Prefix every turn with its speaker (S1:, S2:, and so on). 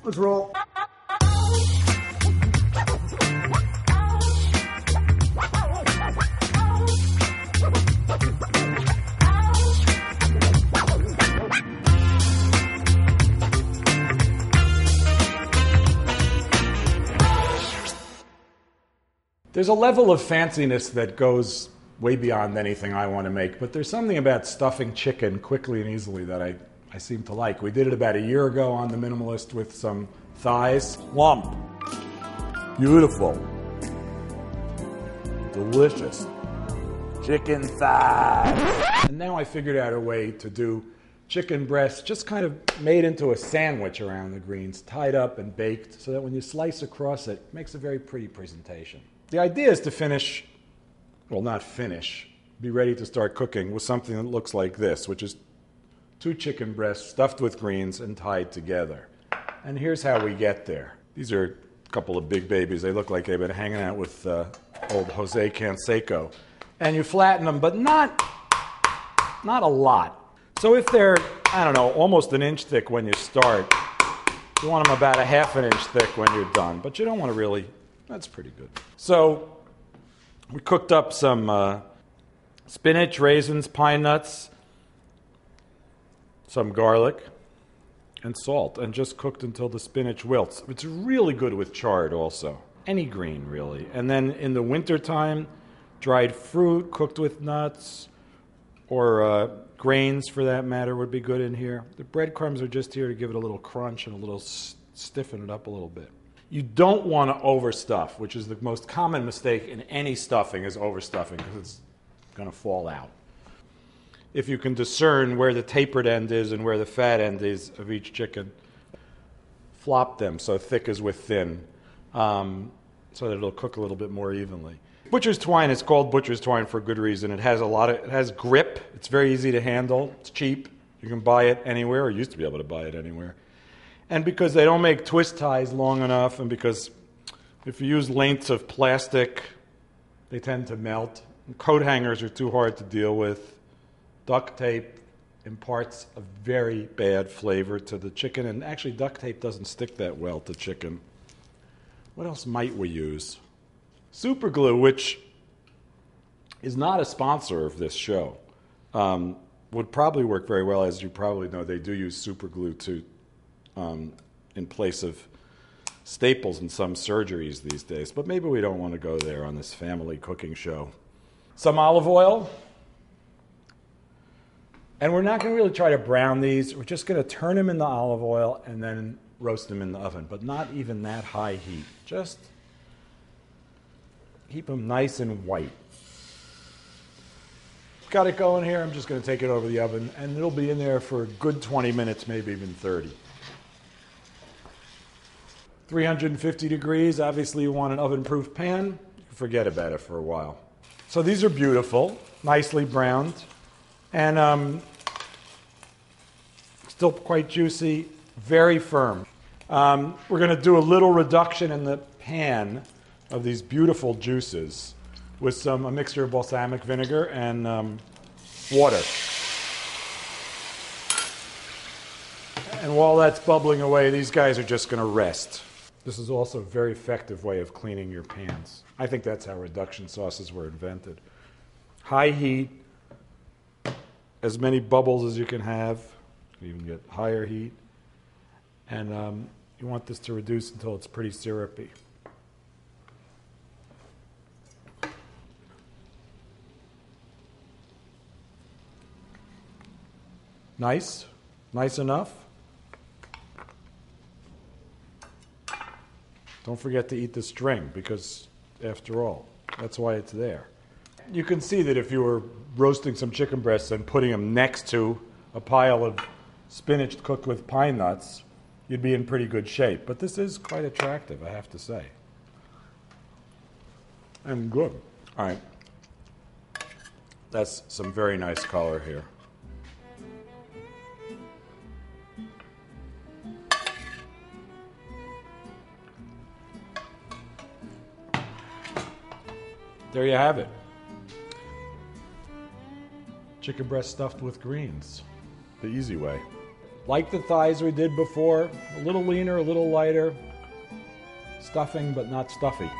S1: Let's roll. There's a level of fanciness that goes way beyond anything I want to make, but there's something about stuffing chicken quickly and easily that I seem to like. We did it about a year ago on The Minimalist with some thighs. Lump. Beautiful. Delicious. Chicken thighs. And now I figured out a way to do chicken breasts just kind of made into a sandwich around the greens, tied up and baked, so that when you slice across it, it makes a very pretty presentation. The idea is to finish, well, not finish, be ready to start cooking with something that looks like this, which is 2 chicken breasts stuffed with greens and tied together. And here's how we get there. These are a couple of big babies. They look like they've been hanging out with old Jose Canseco. And you flatten them, but not a lot. So if they're, I don't know, almost an inch thick when you start, you want them about a half an inch thick when you're done. But you don't want to really, that's pretty good. So we cooked up some spinach, raisins, pine nuts, some garlic, and salt, and just cooked until the spinach wilts. It's really good with chard also. Any green, really. And then in the wintertime, dried fruit cooked with nuts, or grains for that matter would be good in here. The breadcrumbs are just here to give it a little crunch and a little stiffen it up a little bit. You don't want to overstuff, which is the most common mistake in any stuffing is overstuffing because it's going to fall out. If you can discern where the tapered end is and where the fat end is of each chicken, flop them so thick as with thin, so that it'll cook a little bit more evenly. Butcher's twine is called butcher's twine for a good reason. It has grip. It's very easy to handle. It's cheap. You can buy it anywhere, or used to be able to buy it anywhere. And because they don't make twist ties long enough, and because if you use lengths of plastic, they tend to melt. And coat hangers are too hard to deal with. Duct tape imparts a very bad flavor to the chicken, and actually duct tape doesn't stick that well to chicken. What else might we use? Super glue, which is not a sponsor of this show, would probably work very well. As you probably know, they do use super glue in place of staples in some surgeries these days. But maybe we don't want to go there on this family cooking show. Some olive oil. And we're not going to really try to brown these. We're just going to turn them in the olive oil and then roast them in the oven, but not even that high heat. Just keep them nice and white. Got it going here. I'm just going to take it over the oven, and it'll be in there for a good 20 minutes, maybe even 30. 350 degrees. Obviously, you want an oven-proof pan. You can forget about it for a while. So these are beautiful, nicely browned, and still quite juicy, very firm. We're going to do a little reduction in the pan of these beautiful juices with a mixture of balsamic vinegar and water. And while that's bubbling away, these guys are just going to rest. This is also a very effective way of cleaning your pans. I think that's how reduction sauces were invented. High heat, as many bubbles as you can have. You can even get higher heat. And you want this to reduce until it's pretty syrupy. Nice? Nice enough? Don't forget to eat the string, because after all, that's why it's there. You can see that if you were roasting some chicken breasts and putting them next to a pile of spinach cooked with pine nuts, you'd be in pretty good shape. But this is quite attractive, I have to say. And good. All right. That's some very nice color here. There you have it. Chicken breast stuffed with greens. The easy way. Like the thighs we did before, a little leaner, a little lighter. Stuffing, but not stuffy.